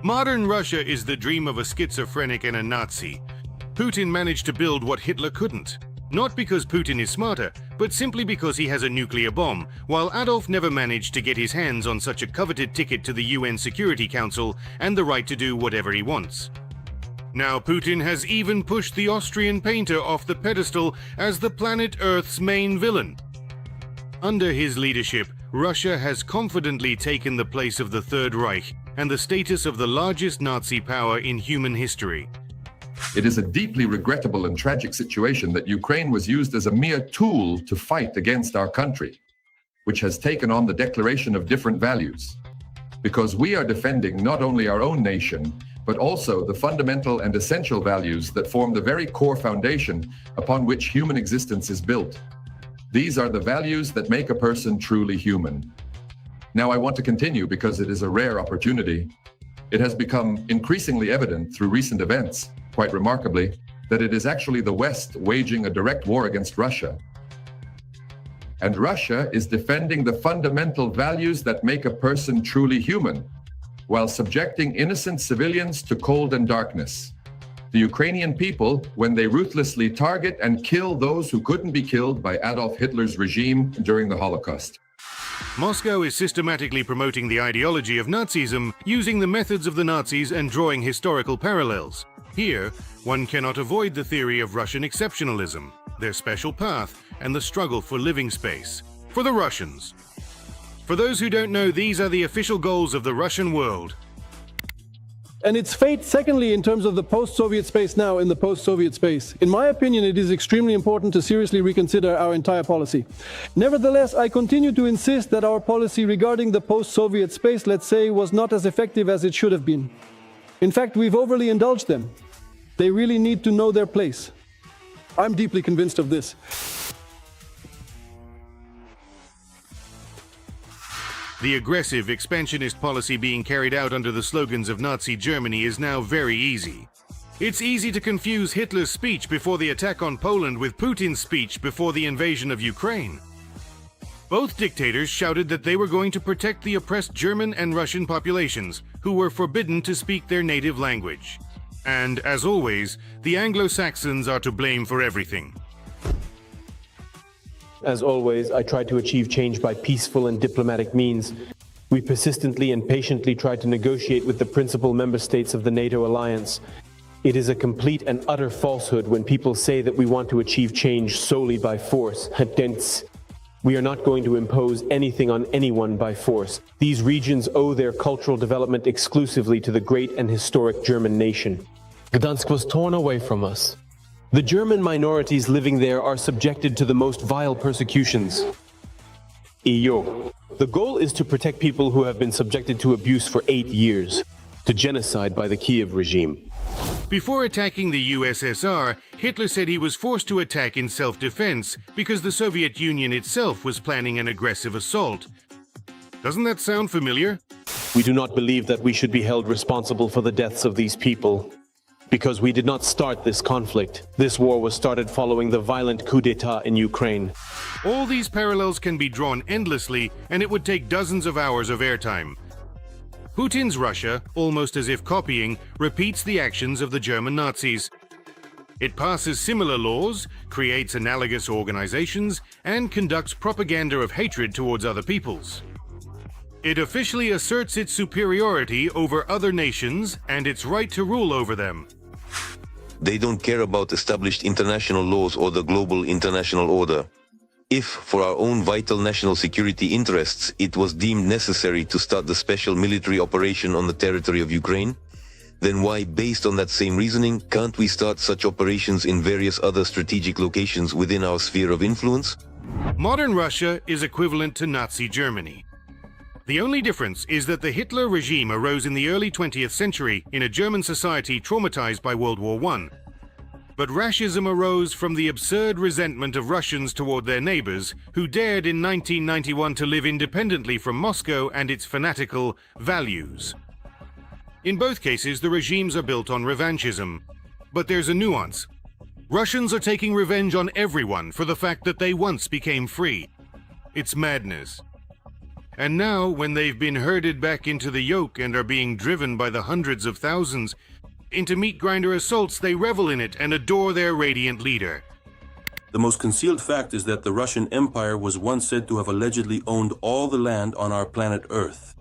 Modern Russia is the dream of a schizophrenic and a Nazi. Putin managed to build what Hitler couldn't. Not because Putin is smarter, but simply because he has a nuclear bomb, while Adolf never managed to get his hands on such a coveted ticket to the UN Security Council and the right to do whatever he wants. Now Putin has even pushed the Austrian painter off the pedestal as the planet Earth's main villain. Under his leadership, Russia has confidently taken the place of the Third Reich and the status of the largest Nazi power in human history. It is a deeply regrettable and tragic situation that Ukraine was used as a mere tool to fight against our country, which has taken on the declaration of different values. Because we are defending not only our own nation, but also the fundamental and essential values that form the very core foundation upon which human existence is built. These are the values that make a person truly human. Now I want to continue because it is a rare opportunity. It has become increasingly evident through recent events, quite remarkably, that it is actually the West waging a direct war against Russia. And Russia is defending the fundamental values that make a person truly human, while subjecting innocent civilians to cold and darkness. The Ukrainian people, when they ruthlessly target and kill those who couldn't be killed by Adolf Hitler's regime during the Holocaust. Moscow is systematically promoting the ideology of Nazism, using the methods of the Nazis and drawing historical parallels. Here, one cannot avoid the theory of Russian exceptionalism, their special path, and the struggle for living space. For the Russians. For those who don't know, these are the official goals of the Russian world. And its fate, secondly, in terms of the post-Soviet space now, in the post-Soviet space. In my opinion, it is extremely important to seriously reconsider our entire policy. Nevertheless, I continue to insist that our policy regarding the post-Soviet space, let's say, was not as effective as it should have been. In fact, we've overly indulged them. They really need to know their place. I'm deeply convinced of this. The aggressive, expansionist policy being carried out under the slogans of Nazi Germany is now very easy. It's easy to confuse Hitler's speech before the attack on Poland with Putin's speech before the invasion of Ukraine. Both dictators shouted that they were going to protect the oppressed German and Russian populations, who were forbidden to speak their native language. And, as always, the Anglo-Saxons are to blame for everything. As always, I tried to achieve change by peaceful and diplomatic means. We persistently and patiently tried to negotiate with the principal member states of the NATO alliance. It is a complete and utter falsehood when people say that we want to achieve change solely by force. We are not going to impose anything on anyone by force. These regions owe their cultural development exclusively to the great and historic German nation. Gdansk was torn away from us. The German minorities living there are subjected to the most vile persecutions. The goal is to protect people who have been subjected to abuse for 8 years, to genocide by the Kiev regime. Before attacking the USSR, Hitler said he was forced to attack in self-defense because the Soviet Union itself was planning an aggressive assault. Doesn't that sound familiar? We do not believe that we should be held responsible for the deaths of these people. Because we did not start this conflict. This war was started following the violent coup d'etat in Ukraine. All these parallels can be drawn endlessly, and it would take dozens of hours of airtime. Putin's Russia, almost as if copying, repeats the actions of the German Nazis. It passes similar laws, creates analogous organizations, and conducts propaganda of hatred towards other peoples. It officially asserts its superiority over other nations and its right to rule over them. They don't care about established international laws or the global international order. If, for our own vital national security interests, it was deemed necessary to start the special military operation on the territory of Ukraine, then why, based on that same reasoning, can't we start such operations in various other strategic locations within our sphere of influence? Modern Russia is equivalent to Nazi Germany. The only difference is that the Hitler regime arose in the early 20th century in a German society traumatized by World War I. But Rashism arose from the absurd resentment of Russians toward their neighbors, who dared in 1991 to live independently from Moscow and its fanatical values. In both cases, the regimes are built on revanchism. But there's a nuance. Russians are taking revenge on everyone for the fact that they once became free. It's madness. And now, when they've been herded back into the yoke and are being driven by the hundreds of thousands into meat grinder assaults, they revel in it and adore their radiant leader. The most concealed fact is that the Russian Empire was once said to have allegedly owned all the land on our planet Earth.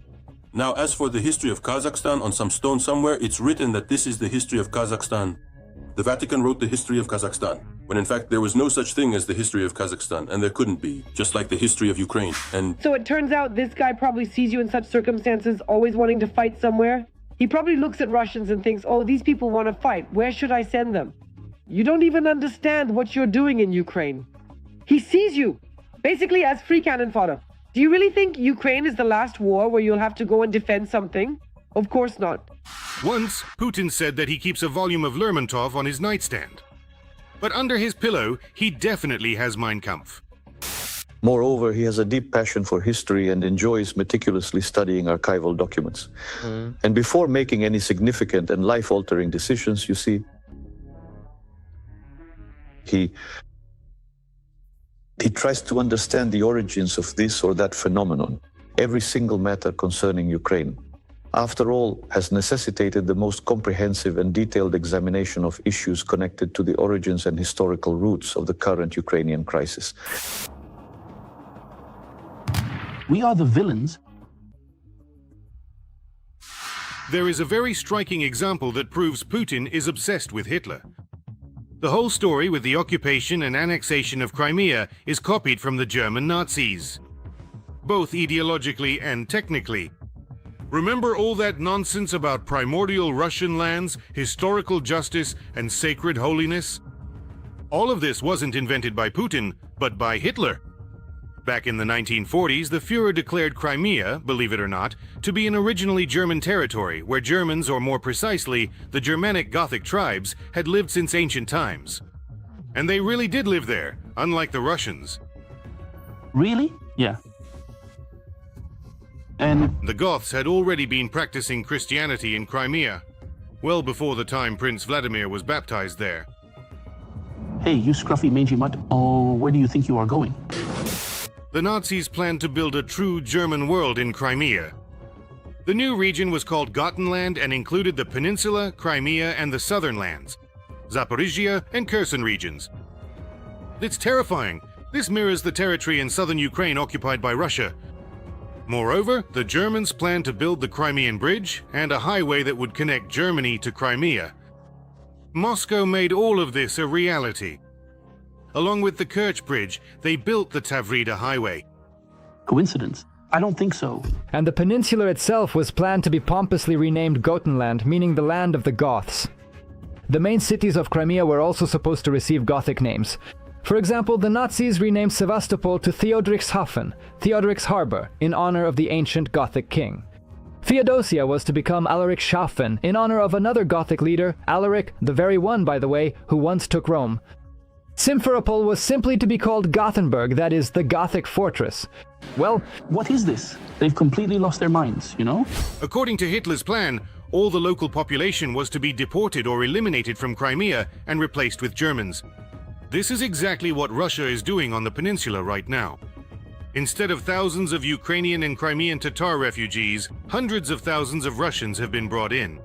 Now, as for the history of Kazakhstan, on some stone somewhere, it's written that this is the history of Kazakhstan. The Vatican wrote the history of Kazakhstan, when in fact there was no such thing as the history of Kazakhstan, and there couldn't be, just like the history of Ukraine. And so it turns out this guy probably sees you in such circumstances, always wanting to fight somewhere. He probably looks at Russians and thinks, oh, these people want to fight. Where should I send them? You don't even understand what you're doing in Ukraine. He sees you, basically as free cannon fodder. Do you really think Ukraine is the last war where you'll have to go and defend something? Of course not. Once, Putin said that he keeps a volume of Lermontov on his nightstand. But under his pillow, he definitely has Mein Kampf. Moreover, he has a deep passion for history and enjoys meticulously studying archival documents. And before making any significant and life-altering decisions, you see, he tries to understand the origins of this or that phenomenon, every single matter concerning Ukraine. After all, has necessitated the most comprehensive and detailed examination of issues connected to the origins and historical roots of the current Ukrainian crisis. We are the villains. There is a very striking example that proves Putin is obsessed with Hitler. The whole story with the occupation and annexation of Crimea is copied from the German Nazis, both ideologically and technically. Remember all that nonsense about primordial Russian lands, historical justice, and sacred holiness? All of this wasn't invented by Putin, but by Hitler. Back in the 1940s, the Führer declared Crimea, believe it or not, to be an originally German territory where Germans, or more precisely, the Germanic Gothic tribes, had lived since ancient times. And they really did live there, unlike the Russians. Really? Yeah. And the Goths had already been practicing Christianity in Crimea, well before the time Prince Vladimir was baptized there. Hey, you scruffy mangy mutt, oh, where do you think you are going? The Nazis planned to build a true German world in Crimea. The new region was called Gotenland and included the peninsula, Crimea, and the southern lands, Zaporizhia and Kherson regions. It's terrifying. This mirrors the territory in southern Ukraine occupied by Russia. Moreover, the Germans planned to build the Crimean Bridge and a highway that would connect Germany to Crimea. Moscow made all of this a reality. Along with the Kerch Bridge, they built the Tavrida Highway. Coincidence? I don't think so. And the peninsula itself was planned to be pompously renamed Gotenland, meaning the land of the Goths. The main cities of Crimea were also supposed to receive Gothic names. For example, the Nazis renamed Sevastopol to Theoderichshafen, Theodoric's Harbor, in honor of the ancient Gothic king. Theodosia was to become Alaricshafen, in honor of another Gothic leader, Alaric, the very one, by the way, who once took Rome. Simferopol was simply to be called Gothenburg, that is, the Gothic fortress. Well, what is this? They've completely lost their minds, you know? According to Hitler's plan, all the local population was to be deported or eliminated from Crimea and replaced with Germans. This is exactly what Russia is doing on the peninsula right now. Instead of thousands of Ukrainian and Crimean Tatar refugees, hundreds of thousands of Russians have been brought in.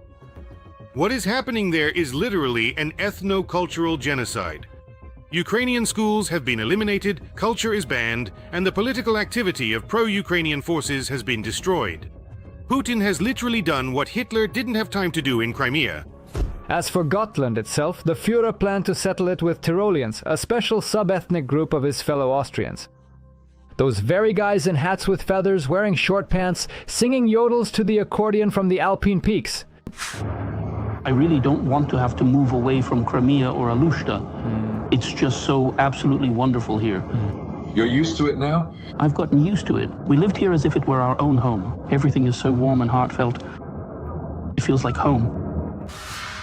What is happening there is literally an ethno-cultural genocide. Ukrainian schools have been eliminated, culture is banned, and the political activity of pro-Ukrainian forces has been destroyed. Putin has literally done what Hitler didn't have time to do in Crimea. As for Gotland itself, the Führer planned to settle it with Tyroleans, a special sub-ethnic group of his fellow Austrians. Those very guys in hats with feathers, wearing short pants, singing yodels to the accordion from the Alpine peaks. I really don't want to have to move away from Crimea or Alushta. It's just so absolutely wonderful here. You're used to it now? I've gotten used to it. We lived here as if it were our own home. Everything is so warm and heartfelt. It feels like home.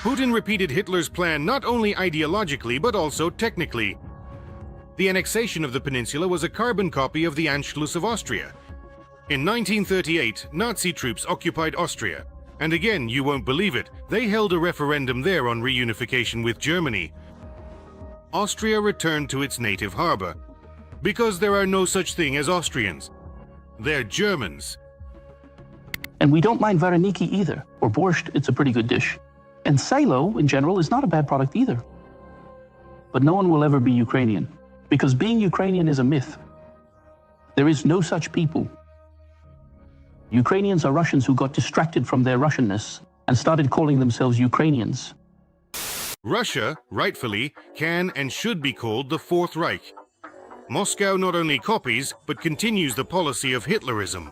Putin repeated Hitler's plan not only ideologically but also technically. The annexation of the peninsula was a carbon copy of the Anschluss of Austria. In 1938, Nazi troops occupied Austria. And again, you won't believe it, they held a referendum there on reunification with Germany. Austria returned to its native harbor, because there are no such thing as Austrians. They're Germans. And we don't mind vareniki either, or borscht, it's a pretty good dish. And silo, in general, is not a bad product either. But no one will ever be Ukrainian, because being Ukrainian is a myth. There is no such people. Ukrainians are Russians who got distracted from their Russianness and started calling themselves Ukrainians. Russia, rightfully, can and should be called the Fourth Reich. Moscow not only copies, but continues the policy of Hitlerism.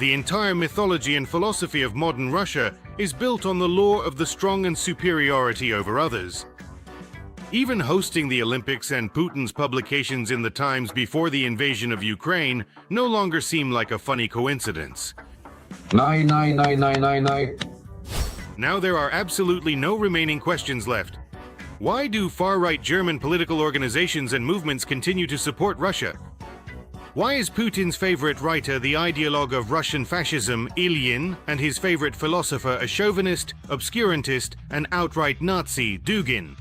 The entire mythology and philosophy of modern Russia is built on the law of the strong and superiority over others. Even hosting the Olympics and Putin's publications in the times before the invasion of Ukraine no longer seem like a funny coincidence. Nine. Now there are absolutely no remaining questions left. Why do far-right German political organizations and movements continue to support Russia? Why is Putin's favorite writer the ideologue of Russian fascism, Ilyin, and his favorite philosopher a chauvinist, obscurantist, and outright Nazi, Dugin?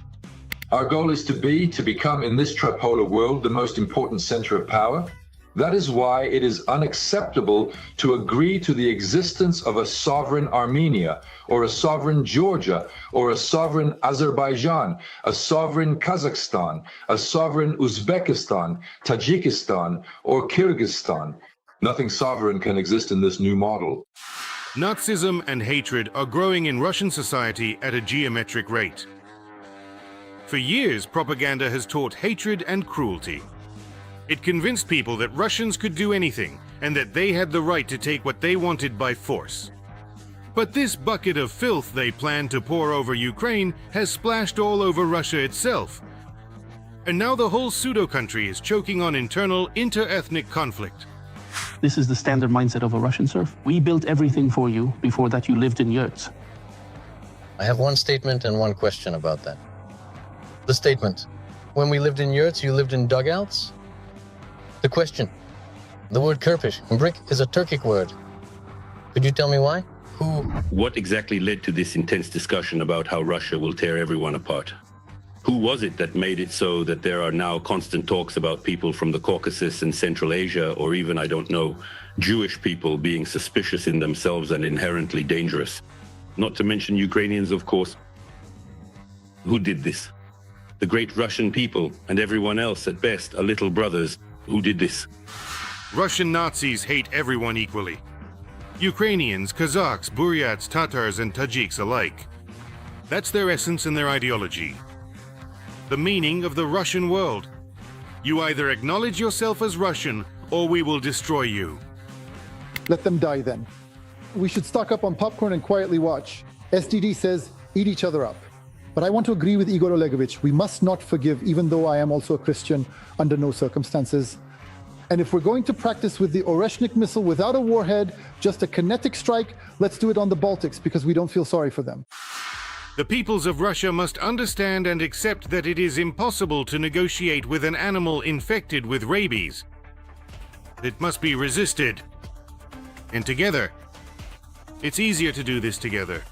Our goal is to become in this tripolar world the most important center of power. That is why it is unacceptable to agree to the existence of a sovereign Armenia, or a sovereign Georgia, or a sovereign Azerbaijan, a sovereign Kazakhstan, a sovereign Uzbekistan, Tajikistan, or Kyrgyzstan. Nothing sovereign can exist in this new model. Nazism and hatred are growing in Russian society at a geometric rate. For years, propaganda has taught hatred and cruelty. It convinced people that Russians could do anything and that they had the right to take what they wanted by force. But this bucket of filth they planned to pour over Ukraine has splashed all over Russia itself. And now the whole pseudo-country is choking on internal inter-ethnic conflict. This is the standard mindset of a Russian serf. We built everything for you. Before that, you lived in yurts. I have one statement and one question about that. The statement: when we lived in yurts, you lived in dugouts? The question: the word Kirpish, brick, is a Turkic word. Could you tell me why? What exactly led to this intense discussion about how Russia will tear everyone apart? Who was it that made it so that there are now constant talks about people from the Caucasus and Central Asia, or even, I don't know, Jewish people being suspicious in themselves and inherently dangerous? Not to mention Ukrainians, of course. Who did this? The great Russian people and everyone else, at best, are little brothers. Who did this? Russian Nazis hate everyone equally. Ukrainians, Kazakhs, Buryats, Tatars, and Tajiks alike. That's their essence and their ideology. The meaning of the Russian world. You either acknowledge yourself as Russian, or we will destroy you. Let them die then. We should stock up on popcorn and quietly watch. SDD says, eat each other up. But I want to agree with Igor Olegovich. We must not forgive, even though I am also a Christian, under no circumstances. And if we're going to practice with the Oreshnik missile without a warhead, just a kinetic strike, let's do it on the Baltics, because we don't feel sorry for them. The peoples of Russia must understand and accept that it is impossible to negotiate with an animal infected with rabies. It must be resisted. And together. It's easier to do this together.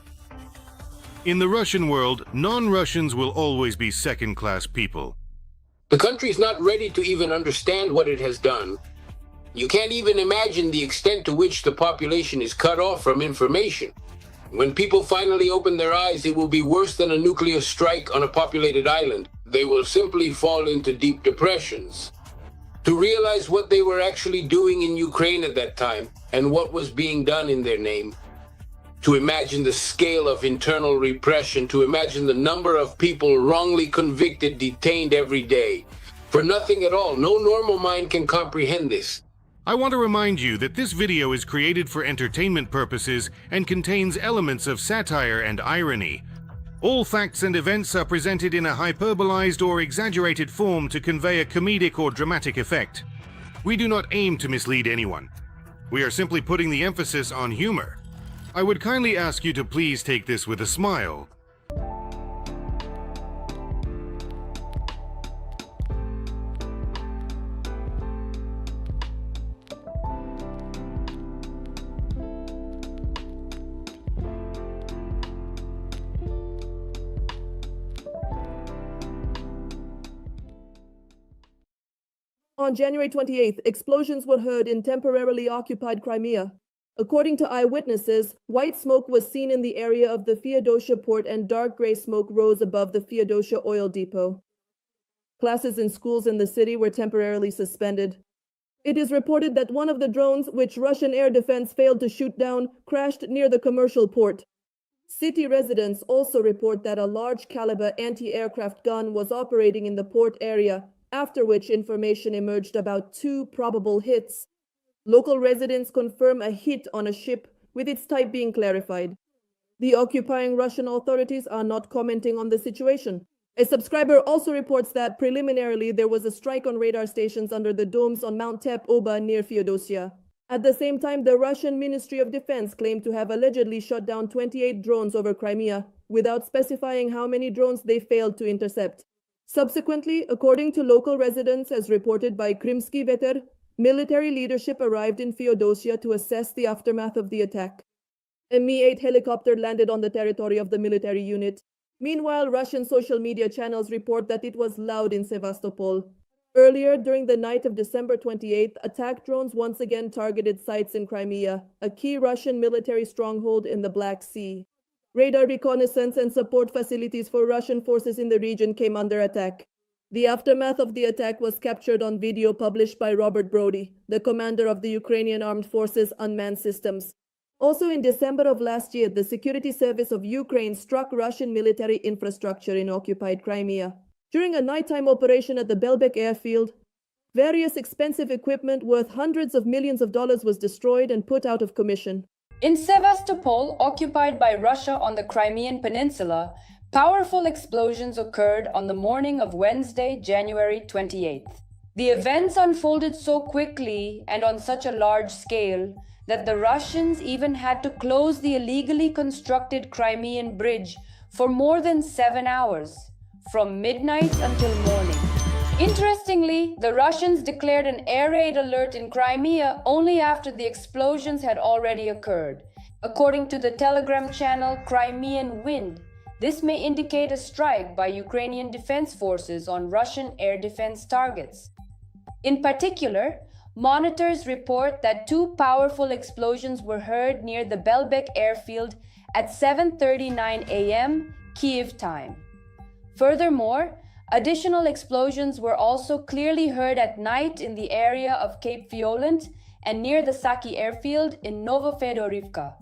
In the Russian world, non-Russians will always be second-class people. The country is not ready to even understand what it has done. You can't even imagine the extent to which the population is cut off from information. When people finally open their eyes, it will be worse than a nuclear strike on a populated island. They will simply fall into deep depressions. To realize what they were actually doing in Ukraine at that time and what was being done in their name. To imagine the scale of internal repression, to imagine the number of people wrongly convicted, detained every day. For nothing at all. No normal mind can comprehend this. I want to remind you that this video is created for entertainment purposes and contains elements of satire and irony. All facts and events are presented in a hyperbolized or exaggerated form to convey a comedic or dramatic effect. We do not aim to mislead anyone. We are simply putting the emphasis on humor. I would kindly ask you to please take this with a smile. On January 28th, explosions were heard in temporarily occupied Crimea. According to eyewitnesses, white smoke was seen in the area of the Feodosia port and dark gray smoke rose above the Feodosia oil depot. Classes in schools in the city were temporarily suspended. It is reported that one of the drones, which Russian air defense failed to shoot down, crashed near the commercial port. City residents also report that a large caliber anti-aircraft gun was operating in the port area, after which information emerged about 2 probable hits. Local residents confirm a hit on a ship, with its type being clarified. The occupying Russian authorities are not commenting on the situation. A subscriber also reports that preliminarily there was a strike on radar stations under the domes on Mount Tep Oba near Feodosia. At the same time, the Russian Ministry of Defense claimed to have allegedly shot down 28 drones over Crimea, without specifying how many drones they failed to intercept. Subsequently, according to local residents as reported by Krymsky Veter, military leadership arrived in Feodosia to assess the aftermath of the attack. A Mi-8 helicopter landed on the territory of the military unit. Meanwhile, Russian social media channels report that it was loud in Sevastopol. Earlier, during the night of December 28th, attack drones once again targeted sites in Crimea, a key Russian military stronghold in the Black Sea. Radar reconnaissance and support facilities for Russian forces in the region came under attack. The aftermath of the attack was captured on video published by Robert Brody, the commander of the Ukrainian Armed Forces Unmanned Systems. Also in December of last year, the Security Service of Ukraine struck Russian military infrastructure in occupied Crimea. During a nighttime operation at the Belbek airfield, various expensive equipment worth hundreds of millions of dollars was destroyed and put out of commission. In Sevastopol, occupied by Russia on the Crimean Peninsula, powerful explosions occurred on the morning of Wednesday, January 28th. The events unfolded so quickly and on such a large scale that the Russians even had to close the illegally constructed Crimean bridge for more than 7 hours, from midnight until morning. Interestingly, the Russians declared an air raid alert in Crimea only after the explosions had already occurred. According to the Telegram channel Crimean Wind, this may indicate a strike by Ukrainian defense forces on Russian air defense targets. In particular, monitors report that 2 powerful explosions were heard near the Belbek airfield at 7:39 a.m. Kyiv time. Furthermore, additional explosions were also clearly heard at night in the area of Cape Violent and near the Saki airfield in Novofedorivka.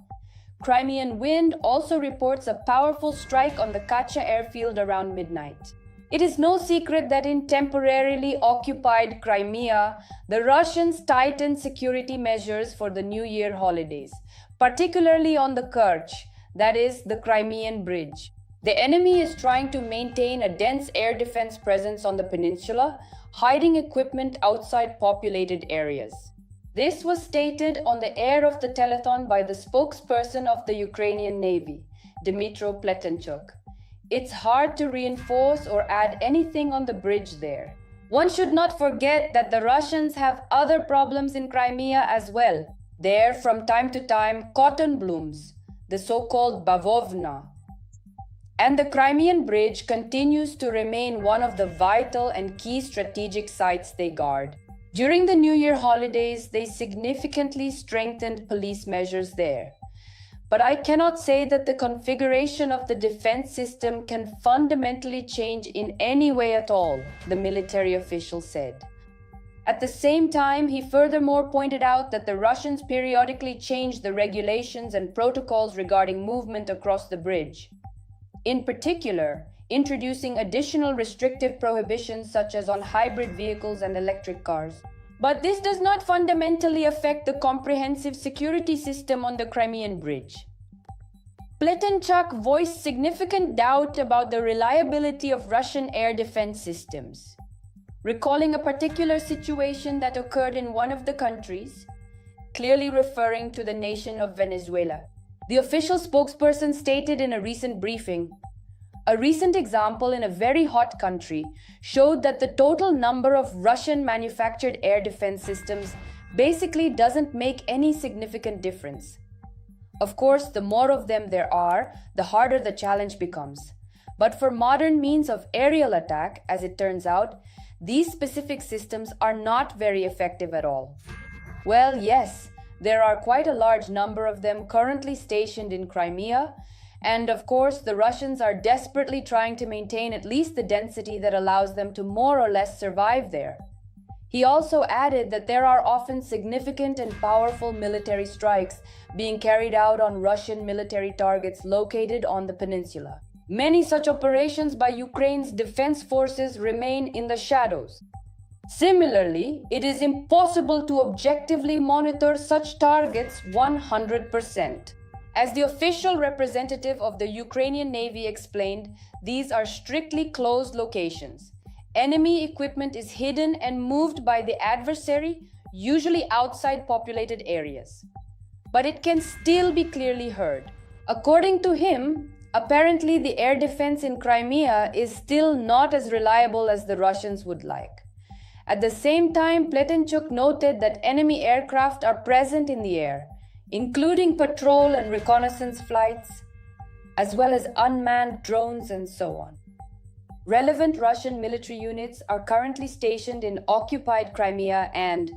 Crimean Wind also reports a powerful strike on the Kacha airfield around midnight. It is no secret that in temporarily occupied Crimea, the Russians tightened security measures for the New Year holidays, particularly on the Kerch, that is, the Crimean Bridge. The enemy is trying to maintain a dense air defense presence on the peninsula, hiding equipment outside populated areas. This was stated on the air of the telethon by the spokesperson of the Ukrainian Navy, Dmytro Pletenchuk. It's hard to reinforce or add anything on the bridge there. One should not forget that the Russians have other problems in Crimea as well. There, from time to time, cotton blooms, the so-called bavovna. And the Crimean Bridge continues to remain one of the vital and key strategic sites they guard. During the New Year holidays, they significantly strengthened police measures there. But I cannot say that the configuration of the defense system can fundamentally change in any way at all, the military official said. At the same time, he furthermore pointed out that the Russians periodically change the regulations and protocols regarding movement across the bridge. In particular, introducing additional restrictive prohibitions such as on hybrid vehicles and electric cars. But this does not fundamentally affect the comprehensive security system on the Crimean Bridge. Pletenchuk voiced significant doubt about the reliability of Russian air defense systems. Recalling a particular situation that occurred in one of the countries, clearly referring to the nation of Venezuela, the official spokesperson stated in a recent briefing, "A recent example in a very hot country showed that the total number of Russian-manufactured air defense systems basically doesn't make any significant difference. Of course, the more of them there are, the harder the challenge becomes. But for modern means of aerial attack, as it turns out, these specific systems are not very effective at all. Well, yes, there are quite a large number of them currently stationed in Crimea, and of course the Russians are desperately trying to maintain at least the density that allows them to more or less survive there. He also added that there are often significant and powerful military strikes being carried out on Russian military targets located on the peninsula. Many such operations by Ukraine's defense forces remain in the shadows. Similarly, it is impossible to objectively monitor such targets 100%. As the official representative of the Ukrainian Navy explained, these are strictly closed locations. Enemy equipment is hidden and moved by the adversary, usually outside populated areas. But it can still be clearly heard. According to him, apparently the air defense in Crimea is still not as reliable as the Russians would like. At the same time, Pletenchuk noted that enemy aircraft are present in the air, including patrol and reconnaissance flights, as well as unmanned drones and so on. Relevant Russian military units are currently stationed in occupied Crimea and,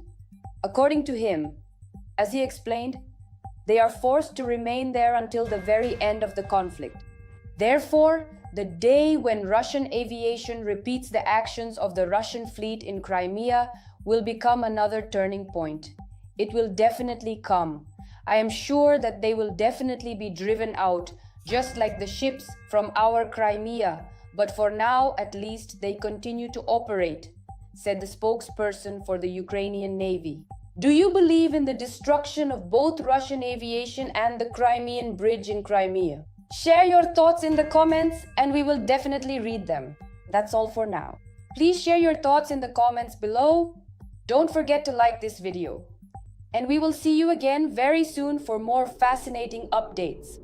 according to him, as he explained, they are forced to remain there until the very end of the conflict. Therefore, the day when Russian aviation repeats the actions of the Russian fleet in Crimea will become another turning point. It will definitely come. I am sure that they will definitely be driven out, just like the ships from our Crimea, but for now, at least, they continue to operate, said the spokesperson for the Ukrainian Navy. Do you believe in the destruction of both Russian aviation and the Crimean bridge in Crimea? Share your thoughts in the comments and we will definitely read them. That's all for now. Please share your thoughts in the comments below. Don't forget to like this video. And we will see you again very soon for more fascinating updates.